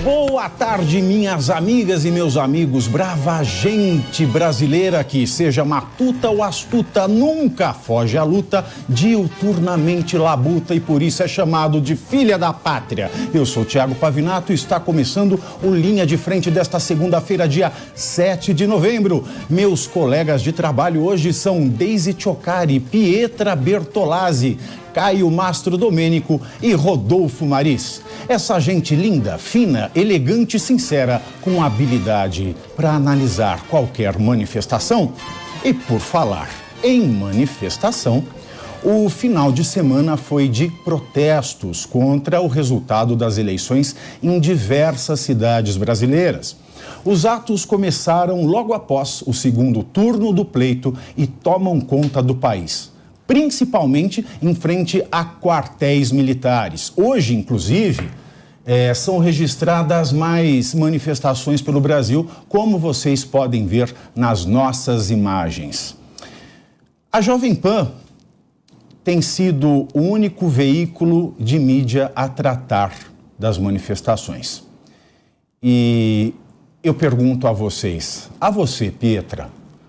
Boa tarde, minhas amigas e meus amigos, brava gente brasileira que, seja matuta ou astuta, nunca foge à luta, diuturnamente labuta e por isso é chamado de filha da pátria. Eu sou Thiago Pavinato e está começando o Linha de Frente desta segunda-feira, dia 7 de novembro. Meus colegas de trabalho hoje são Deise Ciocari, Pietra Bertolazzi, Caio Mastro Domênico e Rodolfo Maris. Essa gente linda, fina, elegante e sincera, com habilidade para analisar qualquer manifestação. E por falar em manifestação, o final de semana foi de protestos contra o resultado das eleições em diversas cidades brasileiras. Os atos começaram logo após o segundo turno do pleito e tomam conta do país, principalmente em frente a quartéis militares. Hoje, inclusive, são registradas mais manifestações pelo Brasil, como vocês podem ver nas nossas imagens. A Jovem Pan tem sido o único veículo de mídia a tratar das manifestações. E eu pergunto a vocês, a você, Pietra,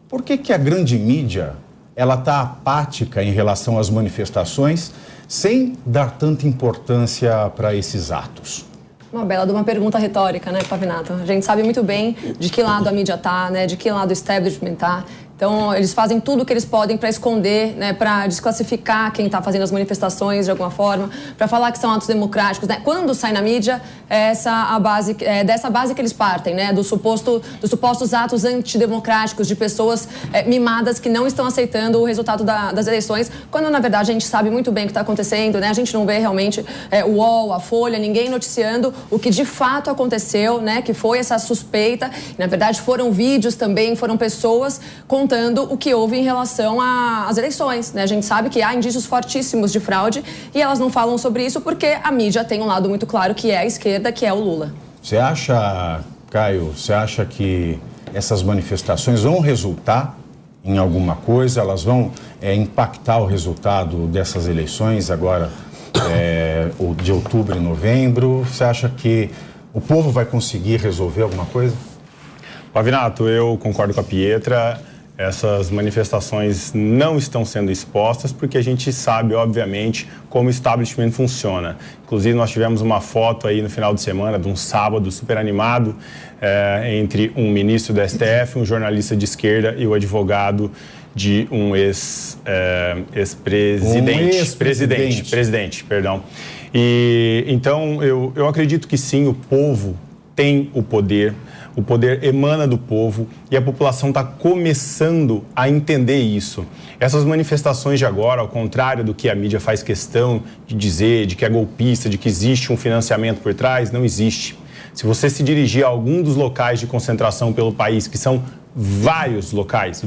por que a grande mídia ela está apática em relação às manifestações, sem dar tanta importância para esses atos? Uma bela de uma pergunta retórica, né, Pavinato? A gente sabe muito bem de que lado a mídia está, né, de que lado o establishment está. Então, eles fazem tudo o que eles podem para esconder, né, para desclassificar quem está fazendo as manifestações de alguma forma, para falar que são atos democráticos, né? Quando sai na mídia, é dessa base que eles partem, né, dos supostos atos antidemocráticos de pessoas mimadas que não estão aceitando o resultado das eleições, quando na verdade a gente sabe muito bem o que está acontecendo, né? A gente não vê realmente o UOL, a Folha, ninguém noticiando o que de fato aconteceu, né, que foi essa suspeita. E, na verdade, foram vídeos também, foram pessoas contando o que houve em relação às eleições, né? A gente sabe que há indícios fortíssimos de fraude e elas não falam sobre isso porque a mídia tem um lado muito claro que é a esquerda, que é o Lula. Você acha, Caio, que essas manifestações vão resultar em alguma coisa? Elas vão impactar o resultado dessas eleições agora, de outubro e novembro? Você acha que o povo vai conseguir resolver alguma coisa? Pavinato, eu concordo com a Pietra. Essas manifestações não estão sendo expostas porque a gente sabe, obviamente, como o establishment funciona. Inclusive, nós tivemos uma foto aí no final de semana, de um sábado super animado, entre um ministro do STF, um jornalista de esquerda e o advogado de um presidente. E então, eu acredito que sim, o povo tem o poder emana do povo e a população está começando a entender isso. Essas manifestações de agora, ao contrário do que a mídia faz questão de dizer, de que é golpista, de que existe um financiamento por trás, não existe. Se você se dirigir a algum dos locais de concentração pelo país, que são vários locais,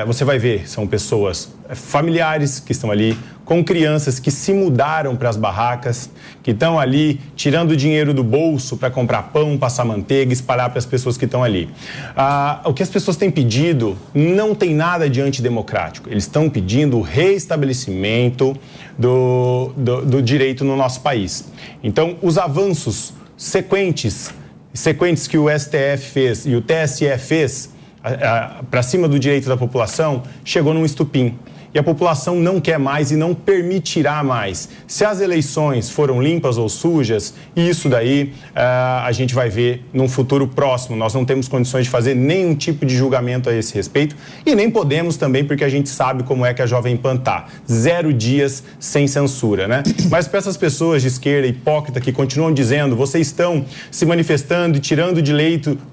você vai ver, são pessoas familiares que estão ali, com crianças que se mudaram para as barracas, que estão ali tirando dinheiro do bolso para comprar pão, passar manteiga, espalhar para as pessoas que estão ali. O que as pessoas têm pedido não tem nada de antidemocrático. Eles estão pedindo o reestabelecimento do direito no nosso país. Então, os avanços sequentes que o STF fez e o TSE fez para cima do direito da população, chegou num estupim. E a população não quer mais e não permitirá mais. Se as eleições foram limpas ou sujas, isso daí a gente vai ver num futuro próximo. Nós não temos condições de fazer nenhum tipo de julgamento a esse respeito e nem podemos também, porque a gente sabe como é que a Jovem Pan tá. 0 dias sem censura, né? Mas para essas pessoas de esquerda hipócrita que continuam dizendo, vocês estão se manifestando e tirando o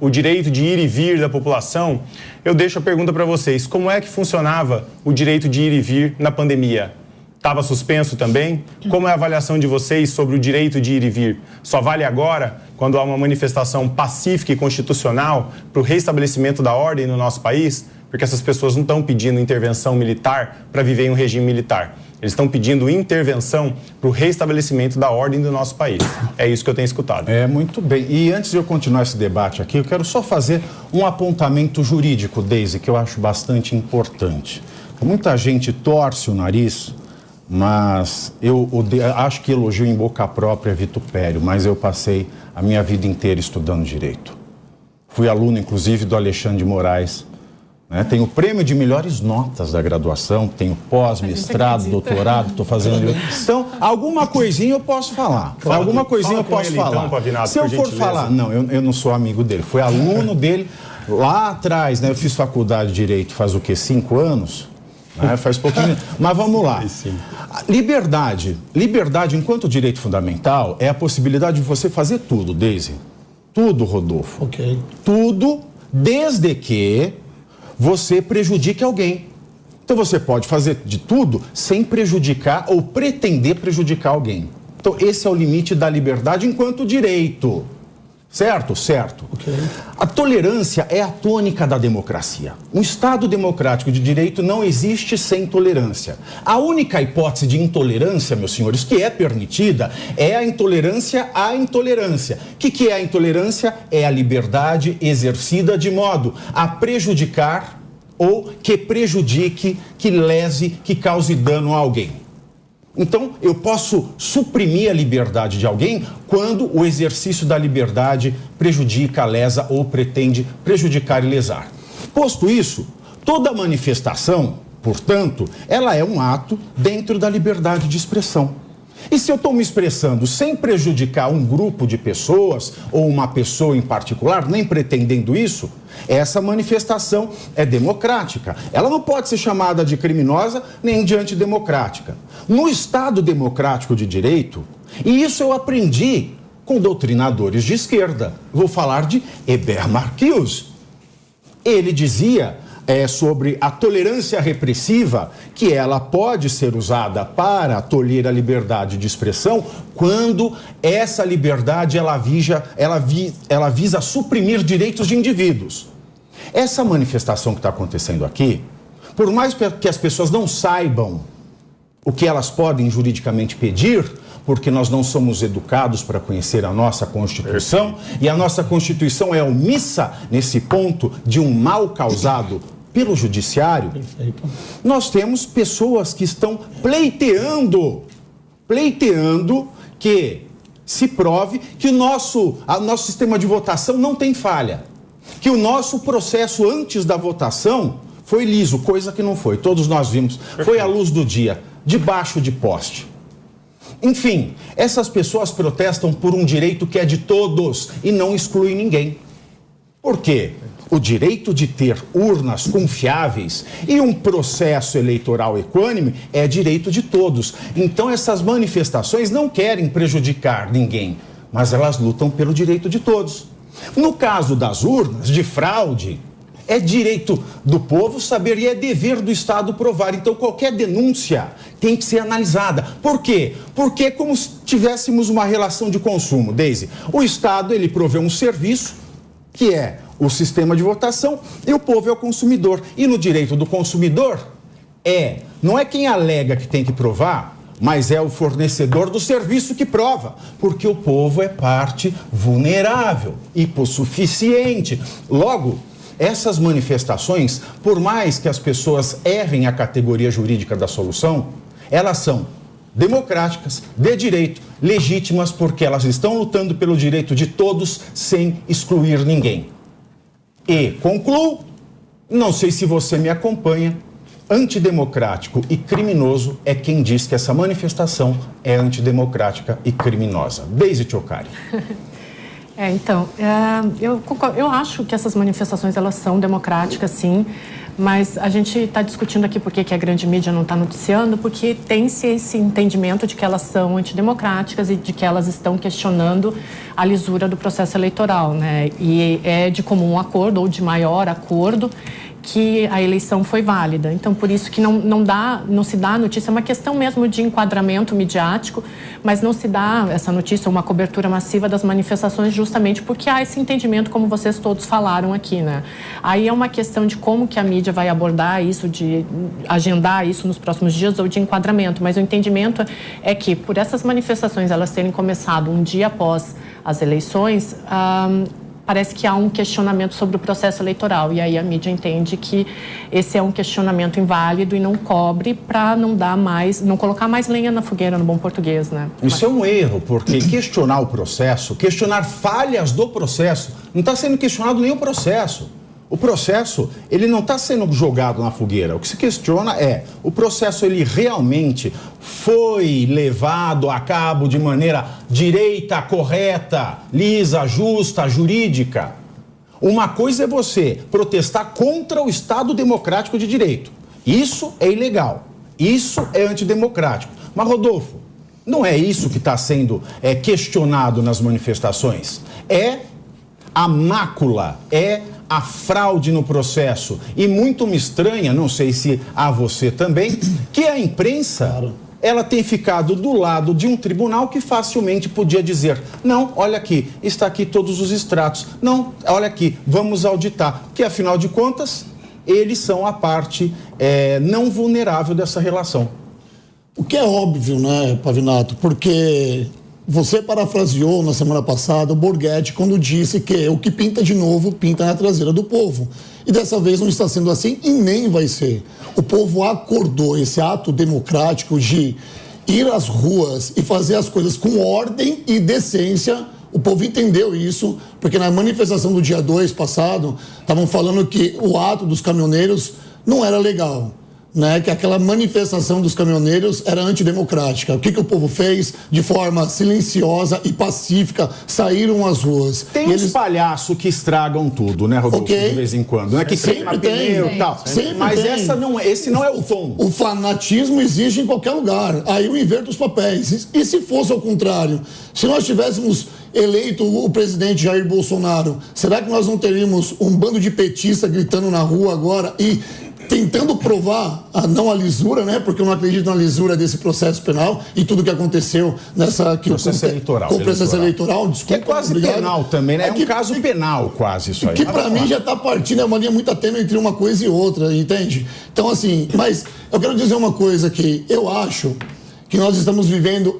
direito de ir e vir da população, eu deixo a pergunta para vocês, como é que funcionava o direito de ir e vir na pandemia? Estava suspenso também? Como é a avaliação de vocês sobre o direito de ir e vir? Só vale agora, quando há uma manifestação pacífica e constitucional para o reestabelecimento da ordem no nosso país? Porque essas pessoas não estão pedindo intervenção militar para viver em um regime militar. Eles estão pedindo intervenção para o reestabelecimento da ordem do nosso país. É isso que eu tenho escutado. Muito bem. E antes de eu continuar esse debate aqui, eu quero só fazer um apontamento jurídico, Deise, que eu acho bastante importante. Muita gente torce o nariz mas eu acho que elogio em boca própria vitupério, mas eu passei a minha vida inteira estudando direito. Fui aluno, inclusive, do Alexandre de Moraes. Né? Tenho o prêmio de melhores notas da graduação, tenho pós, mestrado, doutorado, estou fazendo... Então, alguma coisinha eu posso falar. Alguma coisinha eu posso falar. Então, Pavinato, se eu for falar... Não, eu não sou amigo dele. Fui aluno dele lá atrás, né? Eu fiz faculdade de Direito faz o quê? 5 anos? Né? Faz pouquinho... Mas vamos lá. Liberdade, enquanto direito fundamental, é a possibilidade de você fazer tudo, Deise. Tudo, Rodolfo. Ok. Tudo, desde que você prejudique alguém. Então você pode fazer de tudo sem prejudicar ou pretender prejudicar alguém. Então esse é o limite da liberdade enquanto direito. Certo? Certo. Okay. A tolerância é a tônica da democracia. Um Estado democrático de direito não existe sem tolerância. A única hipótese de intolerância, meus senhores, que é permitida é a intolerância à intolerância. O que é a intolerância? É a liberdade exercida de modo a prejudicar ou que prejudique, que lese, que cause dano a alguém. Então, eu posso suprimir a liberdade de alguém quando o exercício da liberdade prejudica, lesa ou pretende prejudicar e lesar. Posto isso, toda manifestação, portanto, ela é um ato dentro da liberdade de expressão. E se eu estou me expressando sem prejudicar um grupo de pessoas ou uma pessoa em particular, nem pretendendo isso, essa manifestação é democrática. Ela não pode ser chamada de criminosa nem de antidemocrática. No Estado democrático de direito, e isso eu aprendi com doutrinadores de esquerda, vou falar de Hébert Marcuse. Ele dizia sobre a tolerância repressiva, que ela pode ser usada para tolher a liberdade de expressão quando essa liberdade ela visa suprimir direitos de indivíduos. Essa manifestação que está acontecendo aqui, por mais que as pessoas não saibam o que elas podem juridicamente pedir, porque nós não somos educados para conhecer a nossa Constituição, e a nossa Constituição é omissa nesse ponto de um mal causado pelo judiciário. Perfeito. Nós temos pessoas que estão pleiteando que se prove que o nosso sistema de votação não tem falha, que o nosso processo antes da votação foi liso, coisa que não foi, todos nós vimos, foi à luz do dia, debaixo de poste. Enfim, essas pessoas protestam por um direito que é de todos e não exclui ninguém. Por quê? O direito de ter urnas confiáveis e um processo eleitoral equânime é direito de todos. Então essas manifestações não querem prejudicar ninguém, mas elas lutam pelo direito de todos. No caso das urnas, de fraude, é direito do povo saber e é dever do Estado provar. Então qualquer denúncia tem que ser analisada. Por quê? Porque é como se tivéssemos uma relação de consumo, Deise. O Estado, ele provê um serviço, que é o sistema de votação, e o povo é o consumidor. E no direito do consumidor, não é quem alega que tem que provar, mas é o fornecedor do serviço que prova, porque o povo é parte vulnerável, hipossuficiente. Logo, essas manifestações, por mais que as pessoas errem a categoria jurídica da solução, elas são democráticas, de direito, legítimas, porque elas estão lutando pelo direito de todos sem excluir ninguém. E concluo, não sei se você me acompanha, antidemocrático e criminoso é quem diz que essa manifestação é antidemocrática e criminosa. Deise Tchocari. Eu acho que essas manifestações elas são democráticas, sim, mas a gente está discutindo aqui por que a grande mídia não está noticiando, porque tem-se esse entendimento de que elas são antidemocráticas e de que elas estão questionando a lisura do processo eleitoral, né? E é de comum acordo ou de maior acordo que a eleição foi válida. Então, por isso que não se dá a notícia, é uma questão mesmo de enquadramento midiático, mas não se dá essa notícia, uma cobertura massiva das manifestações, justamente porque há esse entendimento, como vocês todos falaram aqui, né? Aí é uma questão de como que a mídia vai abordar isso, de agendar isso nos próximos dias ou de enquadramento, mas o entendimento é que, por essas manifestações elas terem começado um dia após as eleições, parece que há um questionamento sobre o processo eleitoral. E aí a mídia entende que esse é um questionamento inválido e não cobre para não colocar mais lenha na fogueira, no bom português, né? Isso é um erro, porque questionar o processo, questionar falhas do processo, não está sendo questionado nem o processo. O processo, ele não está sendo jogado na fogueira. O que se questiona é, o processo, ele realmente foi levado a cabo de maneira direita, correta, lisa, justa, jurídica? Uma coisa é você protestar contra o Estado Democrático de Direito. Isso é ilegal. Isso é antidemocrático. Mas, Rodolfo, não é isso que está sendo questionado nas manifestações. É a mácula, é a fraude no processo. E muito me estranha, não sei se a você também, que a imprensa, ela tem ficado do lado de um tribunal que facilmente podia dizer, não, olha aqui, está aqui todos os extratos. Não, olha aqui, vamos auditar. Que, afinal de contas, eles são a parte não vulnerável dessa relação. O que é óbvio, né, Pavinato? Porque você parafraseou na semana passada o Borghetti quando disse que o que pinta de novo, pinta na traseira do povo. E dessa vez não está sendo assim e nem vai ser. O povo acordou esse ato democrático de ir às ruas e fazer as coisas com ordem e decência. O povo entendeu isso, porque na manifestação do dia 2 passado, estavam falando que o ato dos caminhoneiros não era legal, né? Que aquela manifestação dos caminhoneiros era antidemocrática. O que o povo fez? De forma silenciosa e pacífica, saíram às ruas. Tem uns palhaços que estragam tudo, né, Rodolfo? Okay. De vez em quando, né? Que queima pneu e tal. Mas esse não é o tom. O fanatismo existe em qualquer lugar. Aí eu inverto os papéis. E se fosse ao contrário? Se nós tivéssemos eleito o presidente Jair Bolsonaro, será que nós não teríamos um bando de petistas gritando na rua agora e tentando provar a lisura, né? Porque eu não acredito na lisura desse processo penal e tudo que aconteceu nessa... processo eleitoral. Com o processo eleitoral, desculpa. Que é quase penal também, né? É um caso penal quase isso aí. Que pra mim já tá partindo, é uma linha muito tênue entre uma coisa e outra, entende? Então, assim, mas eu quero dizer uma coisa aqui. Eu acho que nós estamos vivendo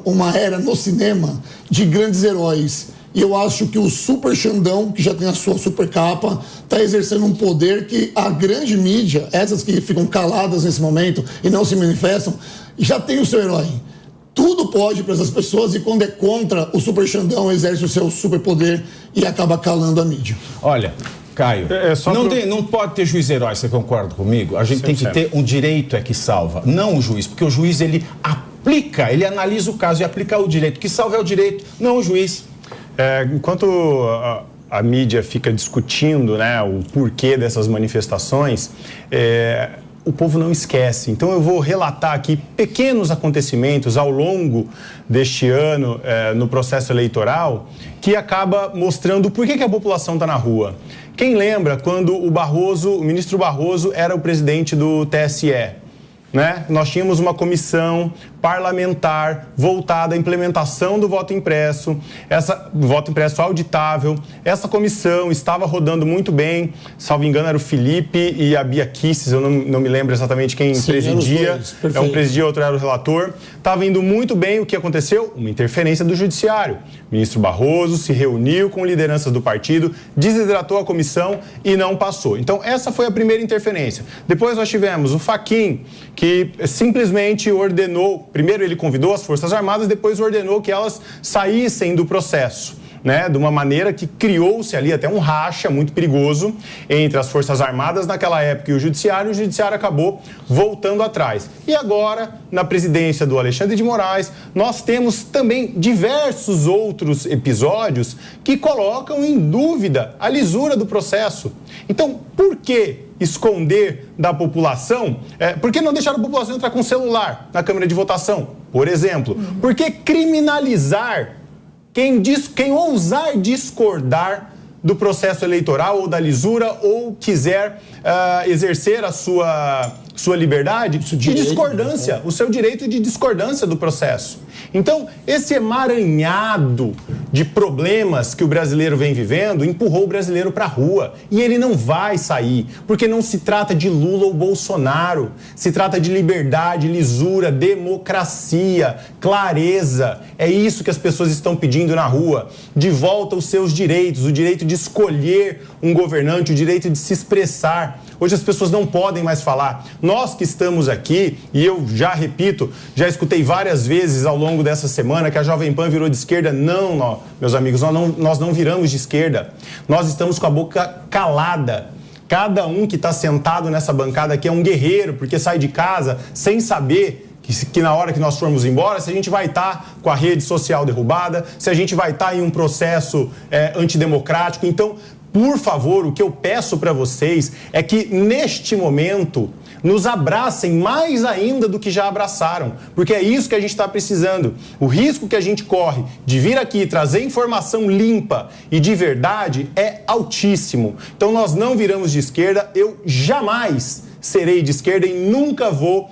uma era no cinema de grandes heróis. E eu acho que o Super Xandão, que já tem a sua super capa, está exercendo um poder que a grande mídia, essas que ficam caladas nesse momento e não se manifestam, já tem o seu herói. Tudo pode para essas pessoas e quando é contra, o Super Xandão exerce o seu superpoder e acaba calando a mídia. Olha, Caio, não pode ter juiz herói, você concorda comigo? A gente tem que ter um direito que salva, não o juiz, porque o juiz ele aplica, ele analisa o caso e aplica o direito. O que salva é o direito, não o juiz. Enquanto a mídia fica discutindo, né, o porquê dessas manifestações, o povo não esquece. Então eu vou relatar aqui pequenos acontecimentos ao longo deste ano no processo eleitoral que acaba mostrando por que a população está na rua. Quem lembra quando o ministro Barroso era o presidente do TSE? Né? Nós tínhamos uma comissão parlamentar voltada à implementação do voto impresso, voto impresso auditável. Essa comissão estava rodando muito bem, salvo engano era o Felipe e a Bia Kicis, eu não me lembro exatamente quem presidia, um presidia, outro era o relator. Estava indo muito bem, o que aconteceu? Uma interferência do judiciário. O ministro Barroso se reuniu com lideranças do partido, desidratou a comissão e não passou. Então essa foi a primeira interferência. Depois nós tivemos o Fachin, que simplesmente ordenou, primeiro ele convidou as Forças Armadas, depois ordenou que elas saíssem do processo, né? De uma maneira que criou-se ali até um racha muito perigoso entre as Forças Armadas naquela época e o Judiciário acabou voltando atrás. E agora, na presidência do Alexandre de Moraes, nós temos também diversos outros episódios que colocam em dúvida a lisura do processo. Então, por que esconder da população? Por que não deixar a população entrar com celular na Câmara de Votação, por exemplo? Por que criminalizar quem ousar discordar do processo eleitoral ou da lisura ou quiser exercer a sua liberdade de discordância, o seu direito de discordância do processo? Então, esse emaranhado de problemas que o brasileiro vem vivendo empurrou o brasileiro para a rua. E ele não vai sair, porque não se trata de Lula ou Bolsonaro. Se trata de liberdade, lisura, democracia, clareza. É isso que as pessoas estão pedindo na rua. De volta aos seus direitos, o direito de escolher um governante, o direito de se expressar. Hoje as pessoas não podem mais falar. Nós que estamos aqui, e eu já repito, já escutei várias vezes ao longo dessa semana que a Jovem Pan virou de esquerda. Não, meus amigos, nós não viramos de esquerda. Nós estamos com a boca calada. Cada um que está sentado nessa bancada aqui é um guerreiro, porque sai de casa sem saber que na hora que nós formos embora, se a gente vai estar com a rede social derrubada, se a gente vai estar em um processo antidemocrático. Então, por favor, o que eu peço para vocês é que, neste momento, nos abracem mais ainda do que já abraçaram, porque é isso que a gente está precisando. O risco que a gente corre de vir aqui trazer informação limpa e de verdade é altíssimo. Então, nós não viramos de esquerda, eu jamais serei de esquerda e nunca vou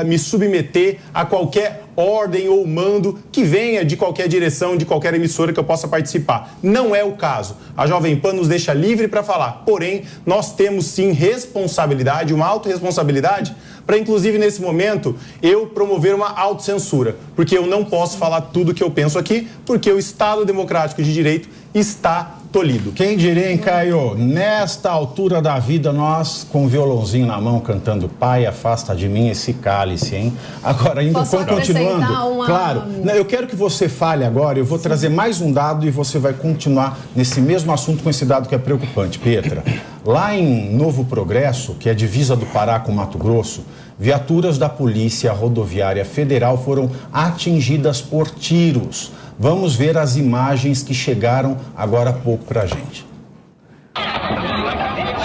me submeter a qualquer ordem ou mando que venha de qualquer direção, de qualquer emissora que eu possa participar. Não é o caso. A Jovem Pan nos deixa livre para falar. Porém, nós temos sim responsabilidade, uma autorresponsabilidade, para inclusive nesse momento eu promover uma autocensura, porque eu não posso falar tudo que eu penso aqui, porque o Estado Democrático de Direito está tolhido. Quem diria, hein, Caio? Nesta altura da vida, nós com o violãozinho na mão cantando Pai, afasta de mim esse cálice, hein? Agora, ainda continuando, claro, eu quero que você fale agora, eu vou trazer mais um dado e você vai continuar nesse mesmo assunto com esse dado que é preocupante, Pietra. Lá em Novo Progresso, que é a divisa do Pará com Mato Grosso, viaturas da Polícia Rodoviária Federal foram atingidas por tiros. Vamos ver as imagens que chegaram agora há pouco pra gente.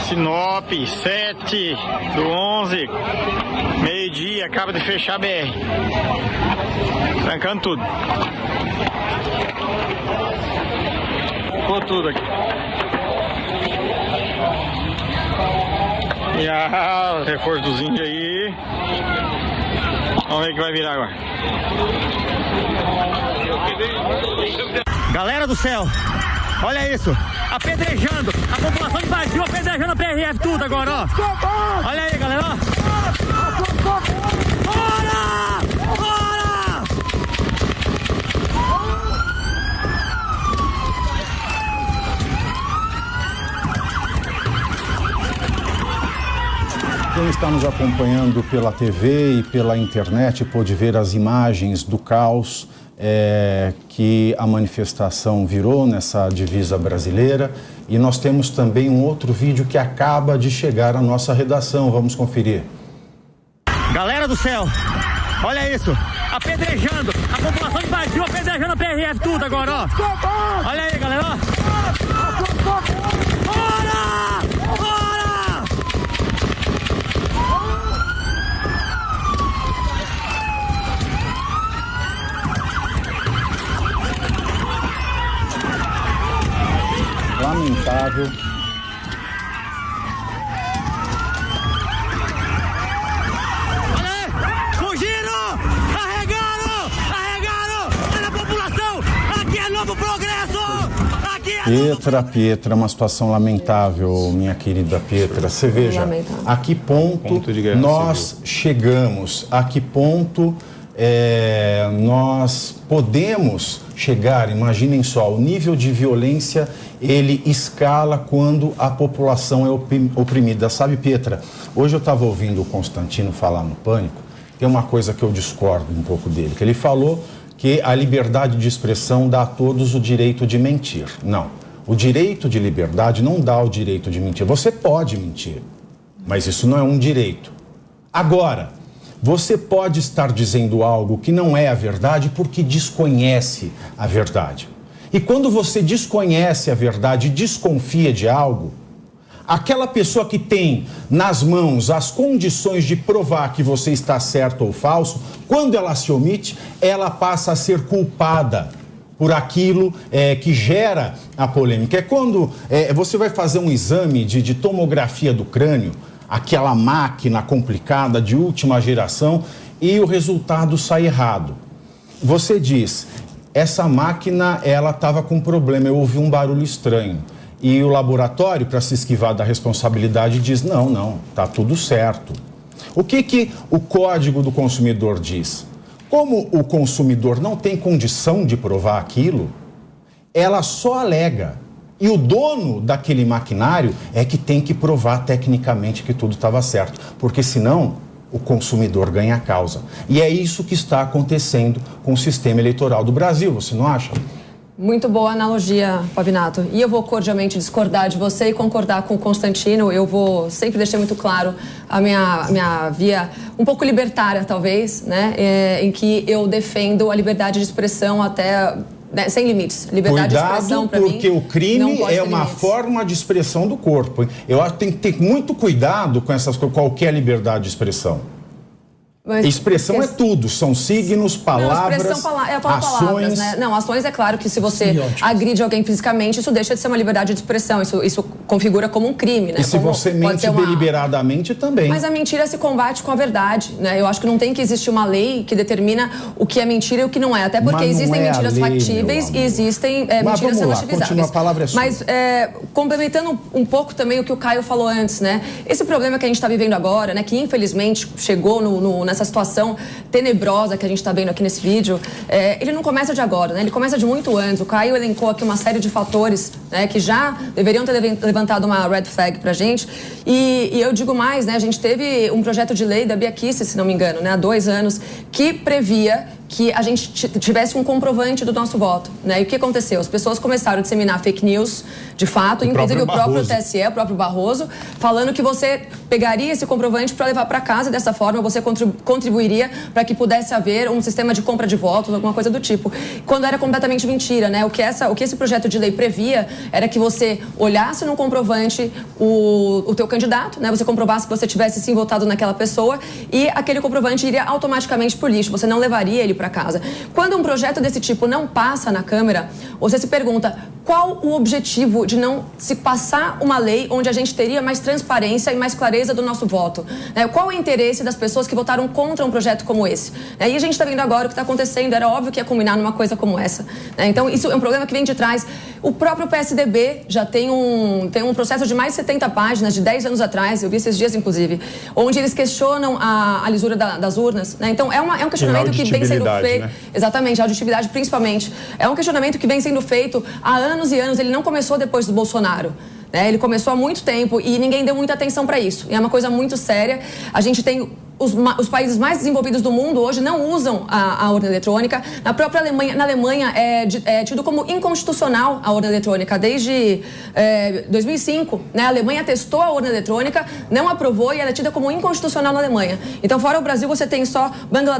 Sinop, 7/11, meio-dia, acaba de fechar a BR. Trancando tudo. Ficou tudo aqui. E o reforço dos índios aí. Vamos ver o que vai virar agora. Galera do céu, olha isso, apedrejando, a população invadiu, apedrejando a PRF tudo agora, ó. Olha aí, galera, ó. Bora! Bora! Quem está nos acompanhando pela TV e pela internet pôde ver as imagens do caos que a manifestação virou nessa divisa brasileira. E nós temos também um outro vídeo que acaba de chegar à nossa redação. Vamos conferir. Galera do céu, olha isso, apedrejando, a população invadiu, apedrejando a PRF tudo agora, ó. Olha aí, galera, ó. Bora! Bora! Lamentável. Olha aí! Fugiram! Carregaram! Olha a população! Aqui é Novo Progresso! Aqui é Pietra, uma situação lamentável, minha querida Pietra. Você veja, a que ponto nós chegamos, a que ponto nós podemos chegar. Imaginem só, o nível de violência, ele escala quando a população é oprimida. Sabe, Pietra, hoje eu estava ouvindo o Constantino falar no Pânico, tem uma coisa que eu discordo um pouco dele, que ele falou que a liberdade de expressão dá a todos o direito de mentir. Não, o direito de liberdade não dá o direito de mentir. Você pode mentir, mas isso não é um direito. Agora, você pode estar dizendo algo que não é a verdade porque desconhece a verdade. E quando você desconhece a verdade e desconfia de algo, aquela pessoa que tem nas mãos as condições de provar que você está certo ou falso, quando ela se omite, ela passa a ser culpada por aquilo que gera a polêmica. É quando você vai fazer um exame de tomografia do crânio, aquela máquina complicada de última geração, e o resultado sai errado. você diz, essa máquina, ela estava com problema, eu ouvi um barulho estranho. E o laboratório, para se esquivar da responsabilidade, diz, não, tá tudo certo. O que o Código do Consumidor diz? Como o consumidor não tem condição de provar aquilo, ela só alega. E o dono daquele maquinário é que tem que provar tecnicamente que tudo estava certo. Porque senão, o consumidor ganha a causa. E é isso que está acontecendo com o sistema eleitoral do Brasil, você não acha? Muito boa analogia, Pavinato. E eu vou cordialmente discordar de você e concordar com o Constantino. Eu vou sempre deixar muito claro a minha via um pouco libertária, talvez, né? Em que eu defendo a liberdade de expressão até... né, sem limites. Liberdade de expressão, para mim, porque o crime é uma forma de expressão do corpo. Eu acho que tem que ter muito cuidado com essas coisas, qualquer liberdade de expressão. Mas expressão é tudo, são signos, palavras, ações... palavras, né? Não, ações é claro que se você agride alguém fisicamente, isso deixa de ser uma liberdade de expressão, isso configura como um crime, né? E se você mente deliberadamente também. Mas a mentira se combate com a verdade, né? Eu acho que não tem que existir uma lei que determina o que é mentira e o que não é, até porque existem mentiras factíveis e existem mentiras relativizáveis. A palavra é sua. Mas complementando um pouco também o que o Caio falou antes, né? Esse problema que a gente está vivendo agora, né? Que infelizmente chegou nessa situação tenebrosa que a gente está vendo aqui nesse vídeo, ele não começa de agora, né? Ele começa de muito antes. O Caio elencou aqui uma série de fatores, né, que já deveriam ter levantado uma red flag pra gente. E eu digo mais, né? A gente teve um projeto de lei da Bia Kicis, se não me engano, né, há 2 anos, que previa que a gente tivesse um comprovante do nosso voto, né? E o que aconteceu? As pessoas começaram a disseminar fake news, de fato, inclusive o próprio TSE, o próprio Barroso, falando que você pegaria esse comprovante para levar para casa e dessa forma você contribuiria para que pudesse haver um sistema de compra de votos, alguma coisa do tipo. Quando era completamente mentira, né? O que esse projeto de lei previa era que você olhasse no comprovante o teu candidato, né? Você comprovasse que você tivesse sim votado naquela pessoa e aquele comprovante iria automaticamente pro lixo. Você não levaria ele para casa. Quando um projeto desse tipo não passa na Câmara, você se pergunta qual o objetivo de não se passar uma lei onde a gente teria mais transparência e mais clareza do nosso voto? Qual o interesse das pessoas que votaram contra um projeto como esse? E a gente está vendo agora o que está acontecendo, era óbvio que ia combinar numa coisa como essa. Então, isso é um problema que vem de trás. O próprio PSDB já tem um processo de mais de 70 páginas, de 10 anos atrás, eu vi esses dias, inclusive, onde eles questionam a lisura das urnas. Então, é um questionamento que vem sendo feito... Né? Exatamente, a auditibilidade principalmente. É um questionamento que vem sendo feito há anos e anos, ele não começou depois do Bolsonaro. Ele começou há muito tempo e ninguém deu muita atenção para isso. E é uma coisa muito séria. A gente tem... Os países mais desenvolvidos do mundo hoje não usam a urna eletrônica. Na própria Alemanha, é tido como inconstitucional a urna eletrônica desde 2005. Né? A Alemanha testou a urna eletrônica, não aprovou e ela é tida como inconstitucional na Alemanha. Então, fora o Brasil, você tem só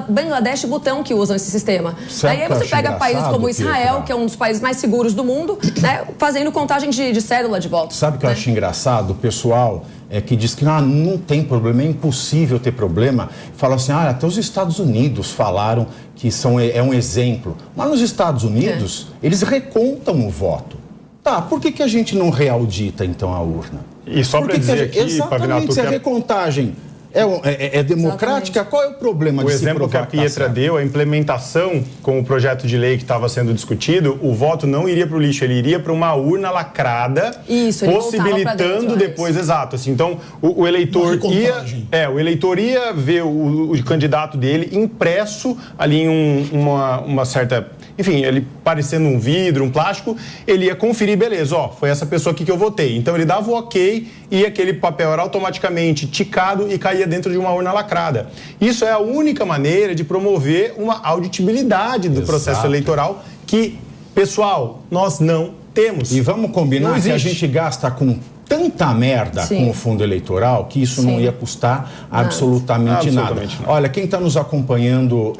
Bangladesh e Butão que usam esse sistema. Aí você pega países como Israel, que é um dos países mais seguros do mundo, né? Fazendo contagem de cédula de votos. Sabe o que eu acho engraçado? O pessoal... que diz que não tem problema, é impossível ter problema. Fala assim, até os Estados Unidos falaram que é um exemplo. Mas nos Estados Unidos, eles recontam o voto. Tá, por que a gente não reaudita, então, a urna? E só para dizer aqui, exatamente, se a recontagem é democrática, exatamente. Qual é o problema de se provar? O exemplo que a Pietra deu, a implementação com o projeto de lei que estava sendo discutido, o voto não iria para o lixo, ele iria para uma urna lacrada, isso, possibilitando depois, exato. Assim, então, o eleitor ia ver o candidato dele impresso ali em uma certa... Enfim, ele parecendo um vidro, um plástico, ele ia conferir, beleza, foi essa pessoa aqui que eu votei. Então, ele dava o ok e aquele papel era automaticamente ticado e caía dentro de uma urna lacrada. Isso é a única maneira de promover uma auditibilidade do processo eleitoral que, pessoal, nós não temos. E vamos combinar que a gente gasta com tanta merda com o fundo eleitoral que isso não ia custar absolutamente nada. Olha, quem está nos acompanhando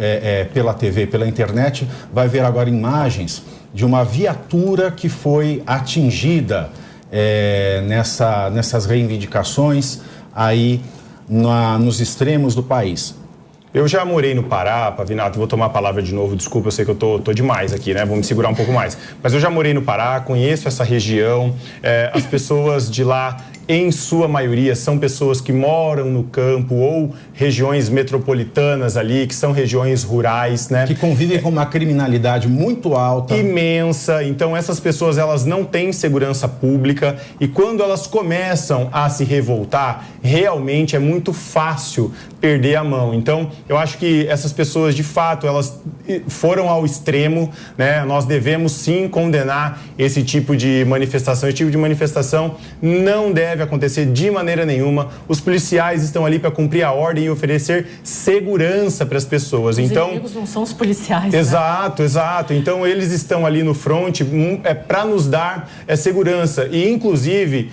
pela TV, pela internet, vai ver agora imagens de uma viatura que foi atingida nessas reivindicações aí nos extremos do país. Eu já morei no Pará, Pavinato, vou tomar a palavra de novo, desculpa, eu sei que eu tô demais aqui, né? Vou me segurar um pouco mais. Mas eu já morei no Pará, conheço essa região, as pessoas de lá em sua maioria, são pessoas que moram no campo ou regiões metropolitanas ali, que são regiões rurais, né? Que convivem com uma criminalidade muito alta. Imensa. Então, essas pessoas, elas não têm segurança pública e quando elas começam a se revoltar, realmente é muito fácil perder a mão. Então, eu acho que essas pessoas, de fato, elas foram ao extremo, né? Nós devemos, sim, condenar esse tipo de manifestação. Esse tipo de manifestação não deve acontecer de maneira nenhuma. Os policiais estão ali para cumprir a ordem e oferecer segurança para as pessoas. Os então, inimigos não são os policiais. Exato, né? Exato. Então, eles estão ali no front para nos dar segurança. E, inclusive,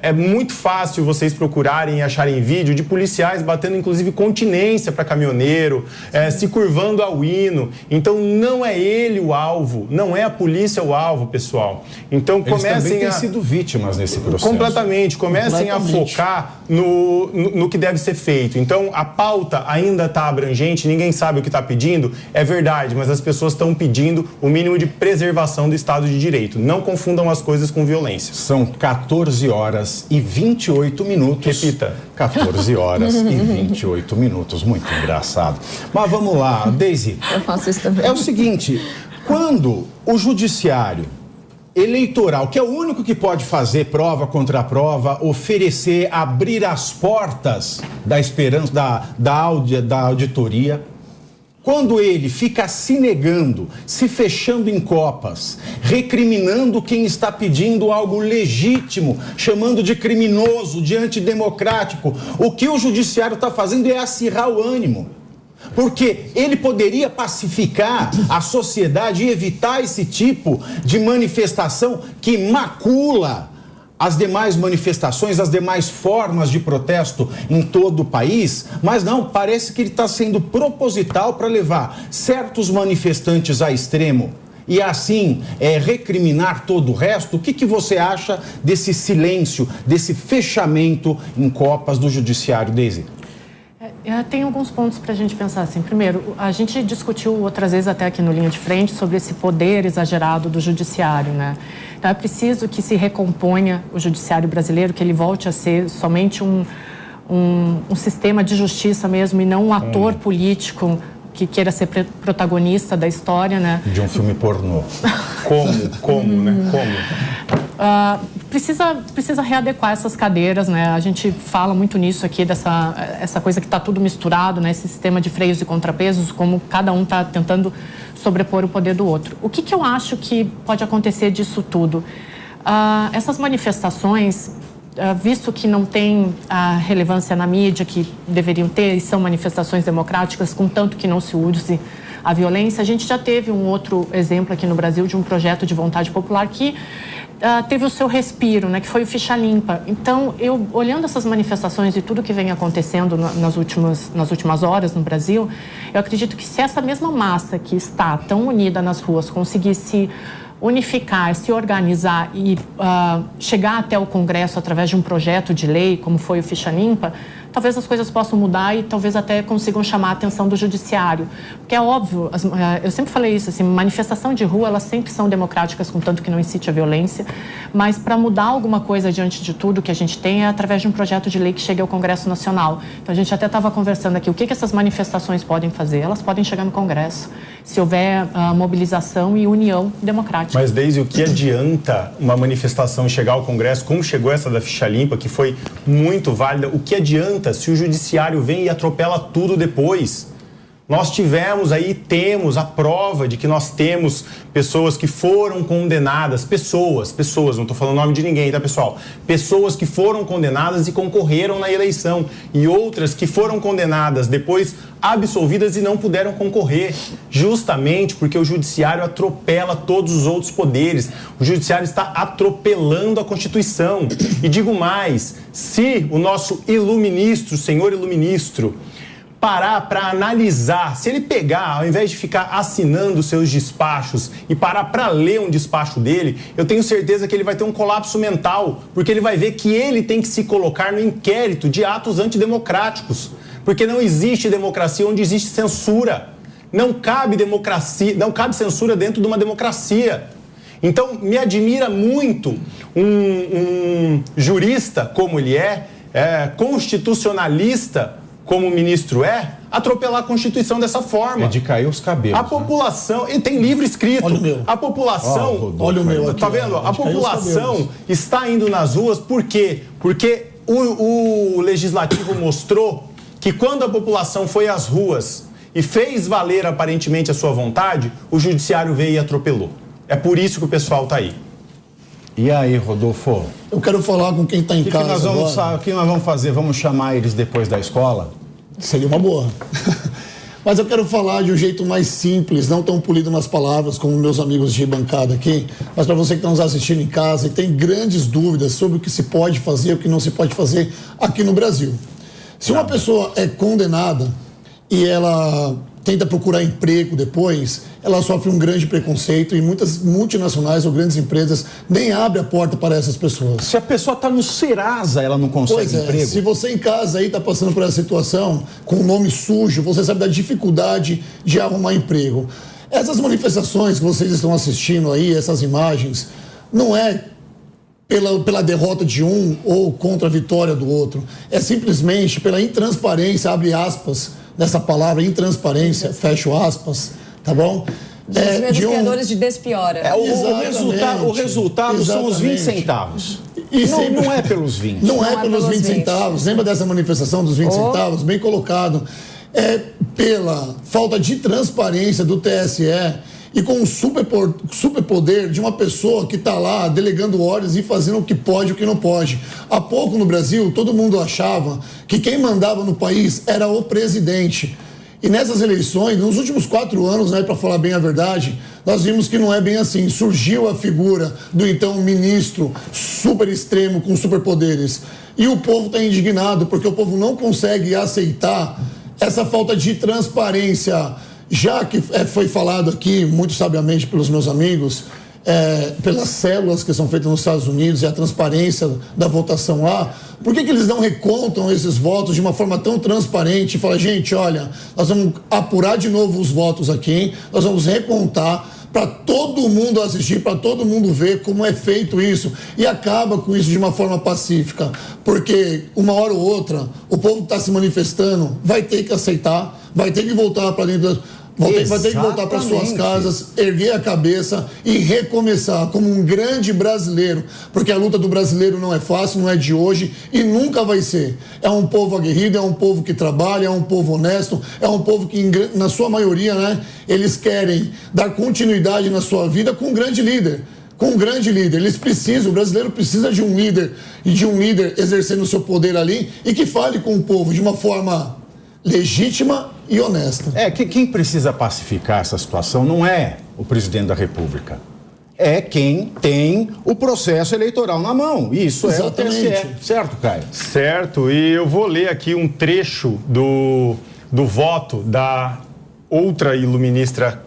é muito fácil vocês procurarem e acharem vídeo de policiais batendo, inclusive, continência para caminhoneiro, se curvando ao hino. Então, não é ele o alvo, não é a polícia o alvo, pessoal. Então, eles comecem também têm sido vítimas nesse processo. Completamente. Comecem a focar no que deve ser feito. Então, a pauta ainda está abrangente, ninguém sabe o que está pedindo, é verdade, mas as pessoas estão pedindo o mínimo de preservação do Estado de Direito. Não confundam as coisas com violência. São 14 horas e 28 minutos. Repita. 14 horas e 28 minutos. Muito engraçado. Mas vamos lá, Daisy. Eu faço isso também. É o seguinte, quando o judiciário eleitoral, que é o único que pode fazer prova contra prova, oferecer, abrir as portas da esperança, da auditoria, quando ele fica se negando, se fechando em copas, recriminando quem está pedindo algo legítimo, chamando de criminoso, de antidemocrático, o que o judiciário está fazendo é acirrar o ânimo. Porque ele poderia pacificar a sociedade e evitar esse tipo de manifestação que macula as demais manifestações, as demais formas de protesto em todo o país, mas não, parece que ele está sendo proposital para levar certos manifestantes a extremo e assim recriminar todo o resto. O que você acha desse silêncio, desse fechamento em copas do judiciário, Daisy? Tem alguns pontos para a gente pensar assim. Primeiro, a gente discutiu outras vezes até aqui no Linha de Frente sobre esse poder exagerado do judiciário, né? Então é preciso que se recomponha o judiciário brasileiro, que ele volte a ser somente um sistema de justiça mesmo e não um ator político que queira ser protagonista da história, né? De um filme pornô. Como, né? Como? Precisa readequar essas cadeiras, né? A gente fala muito nisso aqui, essa coisa que está tudo misturado, né? Esse sistema de freios e contrapesos, como cada um está tentando sobrepor o poder do outro. O que eu acho que pode acontecer disso tudo? Essas manifestações, visto que não tem a relevância na mídia que deveriam ter, e são manifestações democráticas, contanto que não se use a violência, a gente já teve um outro exemplo aqui no Brasil de um projeto de vontade popular que teve o seu respiro, né, que foi o Ficha Limpa. Então, olhando essas manifestações e tudo que vem acontecendo nas últimas horas no Brasil, eu acredito que se essa mesma massa que está tão unida nas ruas conseguisse unificar, se organizar e chegar até o Congresso através de um projeto de lei, como foi o Ficha Limpa, talvez as coisas possam mudar e talvez até consigam chamar a atenção do judiciário. Porque é óbvio, eu sempre falei isso, assim, manifestação de rua, elas sempre são democráticas, contanto que não incite a violência, mas para mudar alguma coisa diante de tudo que a gente tem é através de um projeto de lei que chegue ao Congresso Nacional. Então a gente até estava conversando aqui, o que essas manifestações podem fazer? Elas podem chegar no Congresso, se houver mobilização e união democrática. Mas, Daisy, o que adianta uma manifestação chegar ao Congresso, como chegou essa da Ficha Limpa, que foi muito válida, o que adianta se o judiciário vem e atropela tudo depois? Nós tivemos aí, temos a prova de que nós temos pessoas que foram condenadas, pessoas, não estou falando o nome de ninguém, tá, pessoal? Pessoas que foram condenadas e concorreram na eleição, e outras que foram condenadas, depois absolvidas e não puderam concorrer, justamente porque o judiciário atropela todos os outros poderes. O judiciário está atropelando a Constituição. E digo mais, se o nosso iluministro, senhor iluministro, parar para analisar, se ele pegar, ao invés de ficar assinando seus despachos e parar para ler um despacho dele, eu tenho certeza que ele vai ter um colapso mental, porque ele vai ver que ele tem que se colocar no inquérito de atos antidemocráticos, porque não existe democracia onde existe censura. Não cabe democracia, não cabe censura dentro de uma democracia. Então, me admira muito um jurista como ele constitucionalista como o ministro atropelar a Constituição dessa forma. É de cair os cabelos. A população, e tem livro escrito, olha o meu. A população, olha o meu aqui, tá vendo? A população está indo nas ruas, por quê? Porque o Legislativo mostrou que quando a população foi às ruas e fez valer aparentemente a sua vontade, o Judiciário veio e atropelou. É por isso que o pessoal está aí. E aí, Rodolfo? Eu quero falar com quem está em casa agora. O que nós vamos fazer? Vamos chamar eles depois da escola? Seria uma boa. Mas eu quero falar de um jeito mais simples, não tão polido nas palavras como meus amigos de bancada aqui, mas para você que está nos assistindo em casa e tem grandes dúvidas sobre o que se pode fazer e o que não se pode fazer aqui no Brasil. Se uma pessoa é condenada e ela tenta procurar emprego depois, ela sofre um grande preconceito e muitas multinacionais ou grandes empresas nem abrem a porta para essas pessoas. Se a pessoa está no Serasa, ela não consegue emprego? Se você em casa aí está passando por essa situação, com o nome sujo, você sabe da dificuldade de arrumar emprego. Essas manifestações que vocês estão assistindo aí, essas imagens, não é pela derrota de um ou contra a vitória do outro. É simplesmente pela intransparência, abre aspas, nessa palavra, intransparência, fecho aspas, tá bom? Os criadores de Despiora. O resultado são os 20 centavos. E não é pelos 20. Não é pelos 20 centavos. Lembra dessa manifestação dos 20 centavos? Bem colocado. É pela falta de transparência do TSE e com o superpoder de uma pessoa que está lá delegando ordens e fazendo o que pode e o que não pode. Há pouco no Brasil, todo mundo achava que quem mandava no país era o presidente. E nessas eleições, nos últimos 4 anos, para falar bem a verdade, nós vimos que não é bem assim. Surgiu a figura do então ministro super extremo com superpoderes. E o povo está indignado porque o povo não consegue aceitar essa falta de transparência. Já que foi falado aqui, muito sabiamente pelos meus amigos, pelas células que são feitas nos Estados Unidos e a transparência da votação lá, por que eles não recontam esses votos de uma forma tão transparente e falam, gente, olha, nós vamos apurar de novo os votos aqui, hein? Nós vamos recontar para todo mundo assistir, para todo mundo ver como é feito isso e acaba com isso de uma forma pacífica, porque uma hora ou outra o povo que está se manifestando vai ter que aceitar, vai ter que voltar para dentro vai ter que voltar para suas casas, erguer a cabeça e recomeçar como um grande brasileiro, porque a luta do brasileiro não é fácil, não é de hoje e nunca vai ser. É um povo aguerrido, é um povo que trabalha, é um povo honesto, é um povo que, na sua maioria, eles querem dar continuidade na sua vida com um grande líder. Com um grande líder. O brasileiro precisa de um líder e de um líder exercendo o seu poder ali e que fale com o povo de uma forma legítima e honesta. Quem precisa pacificar essa situação não é o presidente da República. É quem tem o processo eleitoral na mão. Isso exatamente. É o TSE. Certo, Caio? Certo. E eu vou ler aqui um trecho do voto da outra iluministra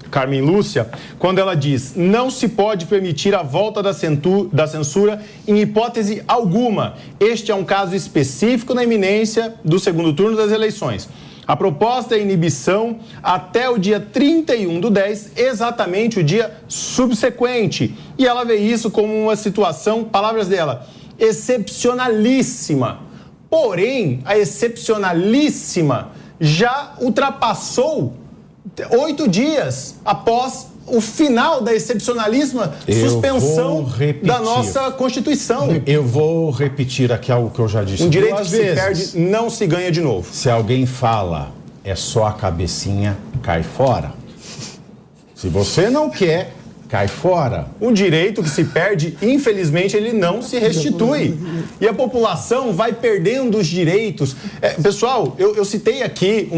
Carmen Lúcia, quando ela diz: não se pode permitir a volta da censura em hipótese alguma. Este é um caso específico na iminência do segundo turno das eleições. A proposta é inibição até o dia 31/10, exatamente o dia subsequente. E ela vê isso como uma situação, palavras dela, excepcionalíssima. Porém, a excepcionalíssima já ultrapassou 8 dias após o final da excepcionalíssima suspensão da nossa Constituição. Eu vou repetir aqui algo que eu já disse. Um direito que se perde não se ganha de novo. Se alguém fala, é só a cabecinha, cai fora. Se você não quer, cai fora. Um direito que se perde, infelizmente, ele não se restitui. E a população vai perdendo os direitos. Pessoal, eu citei aqui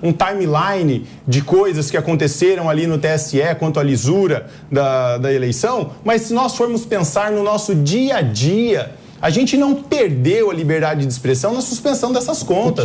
um timeline de coisas que aconteceram ali no TSE quanto à lisura da eleição, mas se nós formos pensar no nosso dia a dia, a gente não perdeu a liberdade de expressão na suspensão dessas contas.